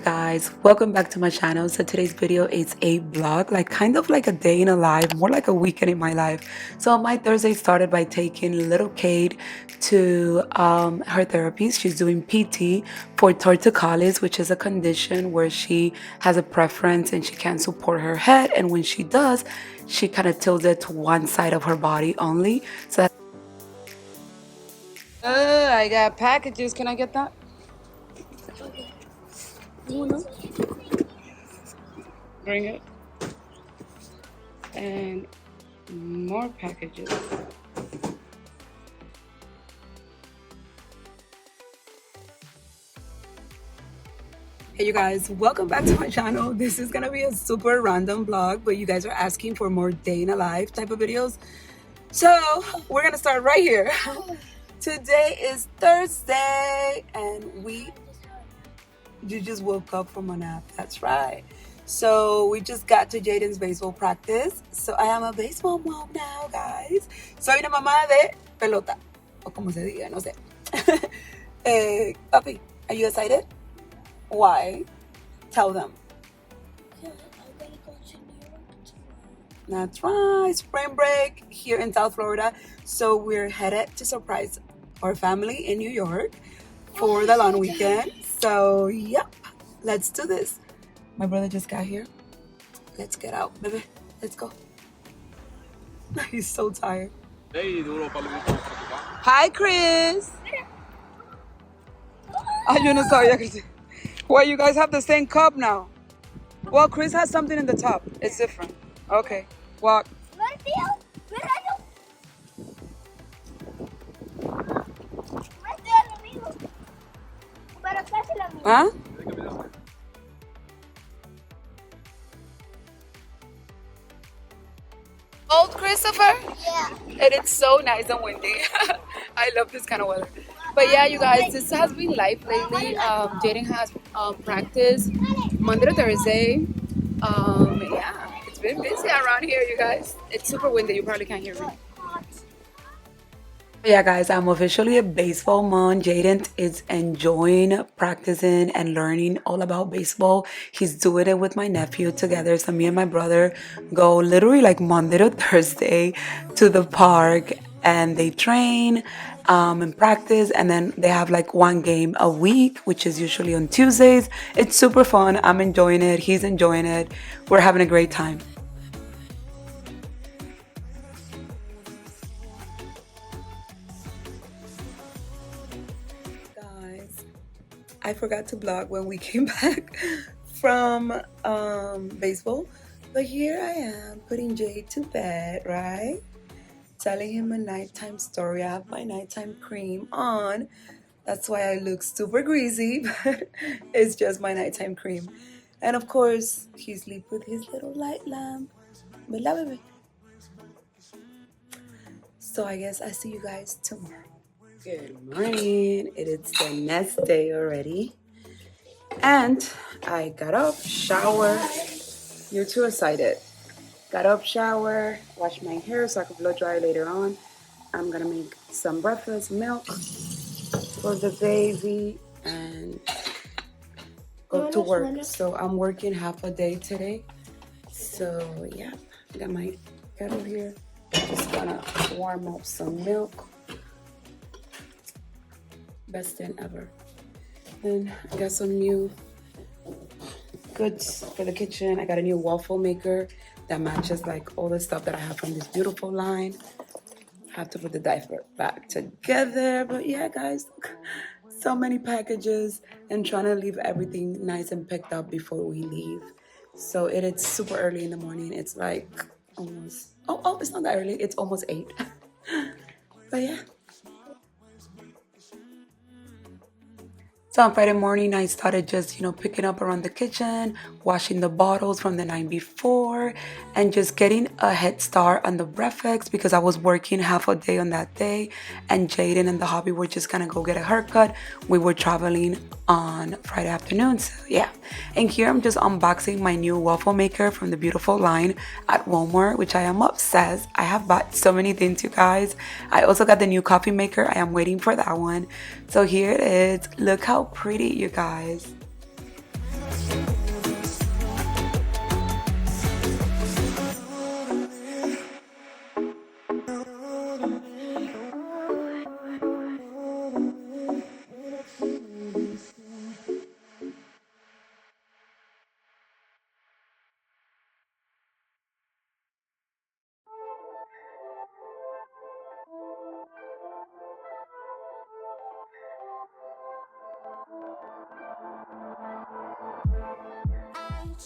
Guys, welcome back to my channel. So today's video is a vlog, like kind of like a day in a life, more like a weekend in my life. So my Thursday started by taking little Kate to her therapy. She's doing PT for torticollis, which is a condition where she has a preference and she can't support her head, and when she does, she kind of tilts it to one side of her body only. So I got packages. Can I get that? Bring it. And more packages. Hey you guys, welcome back to my channel. This is gonna be a super random vlog, but you guys are asking for more day in a life type of videos, so we're gonna start right here. Today is Thursday and you just woke up from a nap. That's right. So we just got to Jaden's baseball practice. So I am a baseball mom now, guys. Soy una mamá de pelota, o como se diga, no sé. Papi, are you excited? Why? Tell them. Yeah, I'm gonna go to New York tomorrow. That's right. Spring break here in South Florida. So we're headed to surprise our family in New York for the long weekend. So, yep, let's do this. My brother just got here. Let's get out, baby. Let's go. He's so tired. Hi, Chris. Yo no sabía que Well, you guys have the same cup now. Well, Chris has something in the top. It's different. Okay, walk. Huh? Old Christopher? Yeah. And it's so nice and windy. I love this kind of weather. But yeah, you guys, this has been life lately. Jaden has practice Monday to Thursday. Yeah, it's been busy around here, you guys. It's super windy. You probably can't hear me. Yeah, guys, I'm officially a baseball mom. Jaden is enjoying practicing and learning all about baseball. He's doing it with my nephew together. So me and my brother go literally like Monday to Thursday to the park, and they train and practice, and then they have like one game a week, which is usually on Tuesdays. It's super fun. I'm enjoying it. He's enjoying it. We're having a great time. Guys, I forgot to vlog when we came back from baseball, but here I am putting Jade to bed, right? Telling him a nighttime story. I have my nighttime cream on. That's why I look super greasy, but it's just my nighttime cream. And of course, he sleep with his little light lamp. ¿Verdad, bebé? So I guess I see you guys tomorrow. Good morning. It is the next day already. And I got up, shower. You're too excited. Got up, shower, wash my hair so I can blow dry later on. I'm gonna make some breakfast, milk for the baby, and go to work. So I'm working half a day today. So yeah, got my kettle here. Just gonna warm up some milk. Best thing ever. Then I got some new goods for the kitchen. I got a new waffle maker that matches like all the stuff that I have from this beautiful line. I have to put the diaper back together. But yeah, guys, so many packages and trying to leave everything nice and picked up before we leave. So it is super early in the morning. It's like almost, oh, it's not that early. It's almost 8. But yeah. So on Friday morning, I started just, picking up around the kitchen, washing the bottles from the night before, and just getting a head start on the breakfast because I was working half a day on that day, and Jaden and the hubby were just gonna go get a haircut. We were traveling on Friday afternoon, so yeah. And here I'm just unboxing my new waffle maker from the beautiful line at Walmart, which I am obsessed. I have bought so many things, you guys. I also got the new coffee maker. I am waiting for that one. So here it is. Look how pretty, you guys.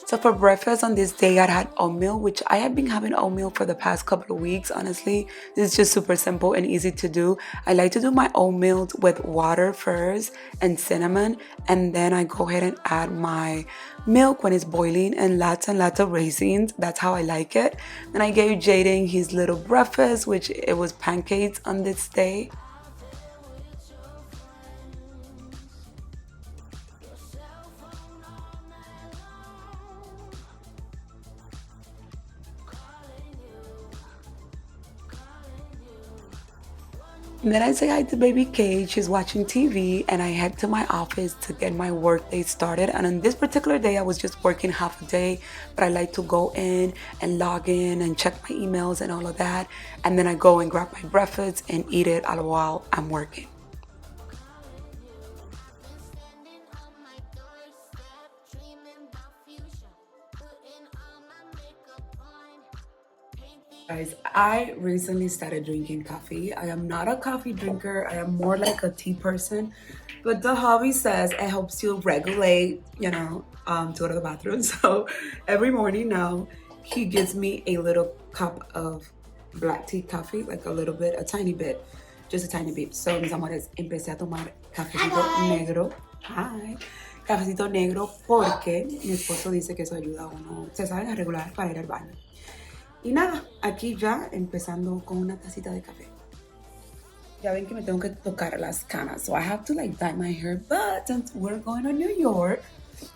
So for breakfast on this day, I had oatmeal, which I have been having oatmeal for the past couple of weeks. Honestly, this is just super simple and easy to do. I like to do my oatmeal with water first and cinnamon, and then I go ahead and add my milk when it's boiling and lots of raisins. That's how I like it. Then I gave Jaden his little breakfast, which it was pancakes on this day. And then I say hi to baby Kate. She's watching TV, and I head to my office to get my work day started. And on this particular day, I was just working half a day, but I like to go in and log in and check my emails and all of that. And then I go and grab my breakfast and eat it all while I'm working. Guys, I recently started drinking coffee. I am not a coffee drinker. I am more like a tea person. But the hobby says it helps you regulate, to go to the bathroom. So every morning now, he gives me a little cup of black tea coffee, like a little bit, a tiny bit, just a tiny bit. So, mis amores, empecé a tomar cafecito negro. Hi. Cafecito negro porque mi esposo dice que eso ayuda a uno, se saben, a regular para ir al baño. Y nada, aquí ya empezando con una tacita de café. Ya ven que me tengo que tocar las canas, so I have to like dye my hair. But since we're going to New York,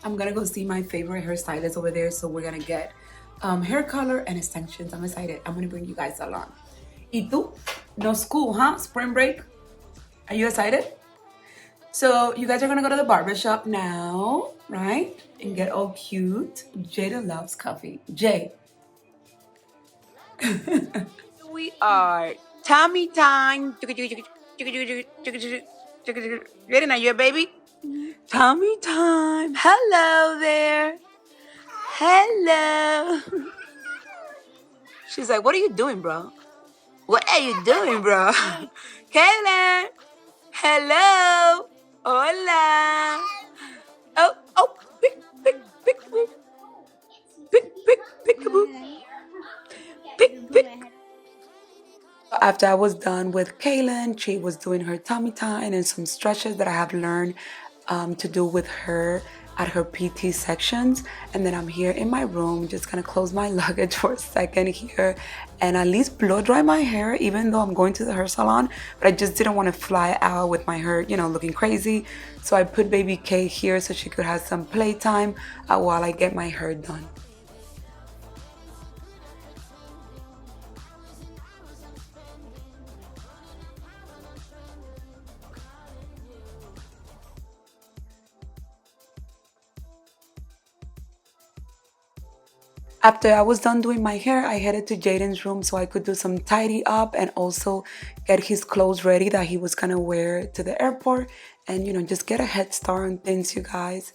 I'm gonna go see my favorite hairstylist over there. So we're gonna get hair color and extensions. I'm excited. I'm gonna bring you guys along. ¿Y tú? No school, huh? Spring break? Are you excited? So you guys are gonna go to the barbershop now, right? And get all cute. Jada loves coffee. Jay. We are Tommy time. Ready now, you a baby? Tommy time. Hello there. Hello. She's like, what are you doing, bro? What are you doing, bro? Kaylin. Hello. Hola. Oh, pick, peekaboo. Peekaboo. Pick. After I was done with Kaylin, she was doing her tummy time and some stretches that I have learned to do with her at her PT sections. And then I'm here in my room, just gonna close my luggage for a second here and at least blow dry my hair, even though I'm going to the hair salon. But I just didn't want to fly out with my hair, looking crazy. So I put baby K here so she could have some playtime while I get my hair done. After I was done doing my hair, I headed to Jaden's room so I could do some tidy up and also get his clothes ready that he was gonna wear to the airport and, just get a head start on things, you guys.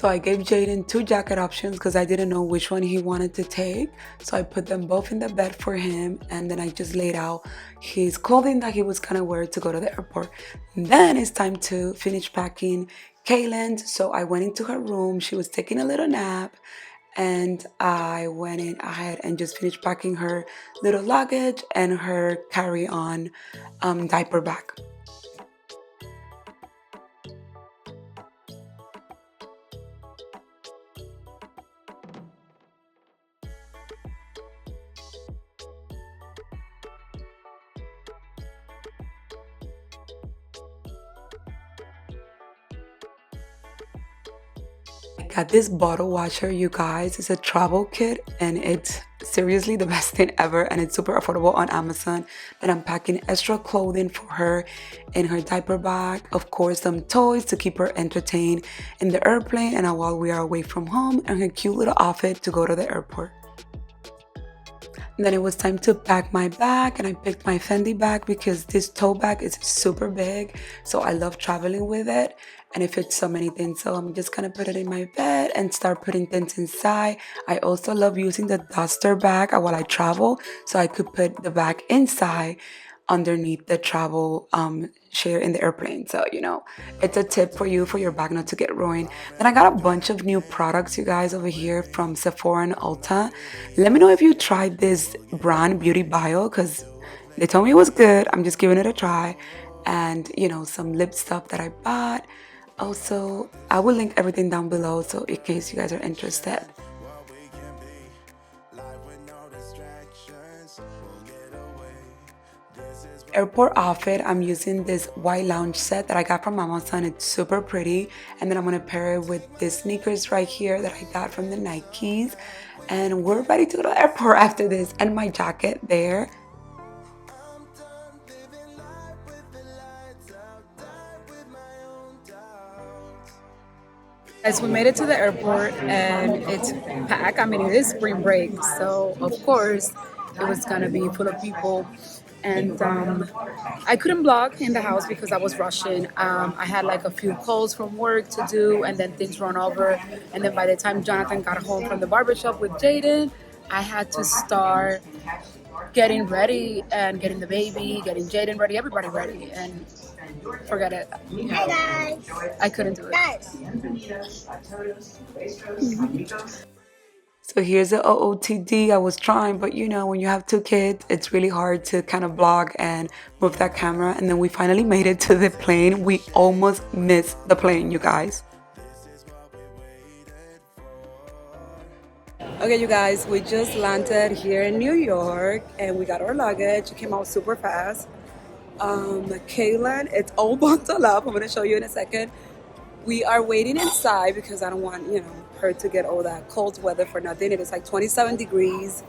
So I gave Jaden 2 jacket options because I didn't know which one he wanted to take. So I put them both in the bed for him, and then I just laid out his clothing that he was gonna wear to go to the airport. Then it's time to finish packing Kaylin's. So I went into her room. She was taking a little nap, and I went in ahead and just finished packing her little luggage and her carry-on diaper bag. Got this bottle washer, you guys. It's a travel kit and it's seriously the best thing ever, and it's super affordable on Amazon. Then I'm packing extra clothing for her in her diaper bag, of course some toys to keep her entertained in the airplane and while we are away from home, and her cute little outfit to go to the airport. And then it was time to pack my bag, and I picked my Fendi bag because this tote bag is super big, so I love traveling with it and it fits so many things. So I'm just gonna put it in my bed and start putting things inside. I also love using the duster bag while I travel, so I could put the bag inside underneath the travel share in the airplane. So it's a tip for you for your bag not to get ruined. Then I got a bunch of new products, you guys, over here from Sephora and Ulta. Let me know if you tried this brand Beauty Bio, because they told me it was good. I'm just giving it a try. And some lip stuff that I bought. Also, I will link everything down below, so in case you guys are interested. Airport outfit, I'm using this white lounge set that I got from Amazon. It's super pretty, and then I'm gonna pair it with these sneakers right here that I got from the Nikes, and we're ready to go to the airport after this. And my jacket there. As we made it to the airport and it's packed. I mean, it is spring break, so of course it was gonna be full of people. And I couldn't vlog in the house because I was rushing. I had like a few calls from work to do, and then things run over. And then by the time Jonathan got home from the barbershop with Jaden, I had to start getting ready and getting the baby, getting Jaden ready, everybody ready, and forget it. Hi guys. I couldn't do it. Guys. So here's the OOTD. I was trying, but when you have 2 kids, it's really hard to kind of vlog and move that camera. And then we finally made it to the plane. We almost missed the plane, you guys. Okay, you guys, we just landed here in New York and we got our luggage. It came out super fast. Kaylin, it's all bundled up. I'm gonna show you in a second. We are waiting inside because I don't want, her to get all that cold weather for nothing. It is like 27 degrees.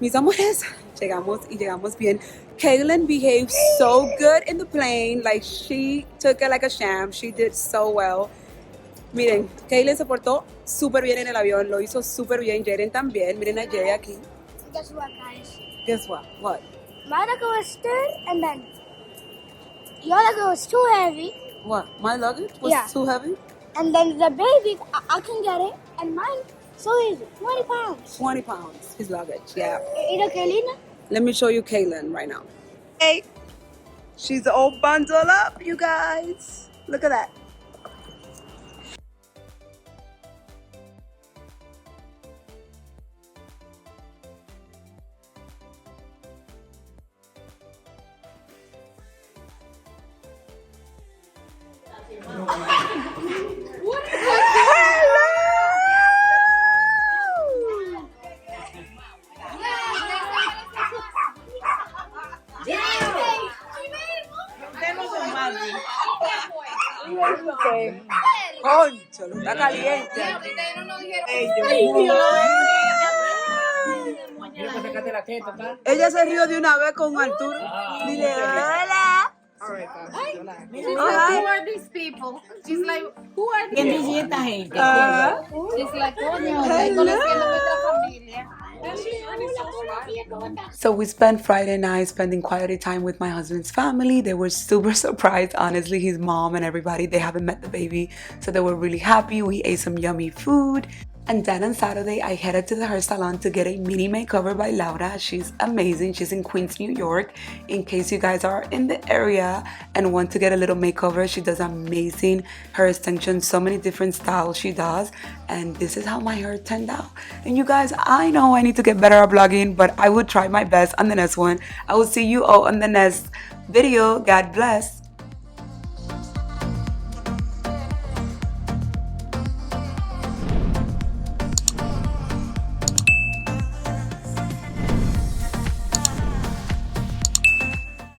Mis amores, llegamos bien. Kaylin behaved so good in the plane. Like, she took it like a champ. She did so well. Miren, Kaylin se portó súper bien en el avión. Lo hizo súper bien. Jaden también. Miren a Jay aquí. Guess what, guys? Guess what? What? My luggage was stirred, and then your luggage was too heavy. What? My luggage was too heavy? And then the baby, I can get it, and mine, so easy, 20 pounds. 20 pounds, his luggage, yeah. ¿Y la Kaylina? Let me show you Kaylin right now. Hey, she's all bundled up, you guys. Look at that. Concho, está caliente. Ella se rió de una vez con Arturo. Dile hola. Who are these people? She's like, who are these people? She's like, coño, estoy conociendo nuestra familia. So we spent Friday night spending quality time with my husband's family. They were super surprised, honestly, his mom and everybody. They haven't met the baby, so they were really happy. We ate some yummy food. And then on Saturday, I headed to the hair salon to get a mini makeover by Laura. She's amazing. She's in Queens, New York. In case you guys are in the area and want to get a little makeover, she does amazing hair extensions, so many different styles she does. And this is how my hair turned out. And you guys, I know I need to get better at vlogging, but I will try my best on the next one. I will see you all on the next video. God bless.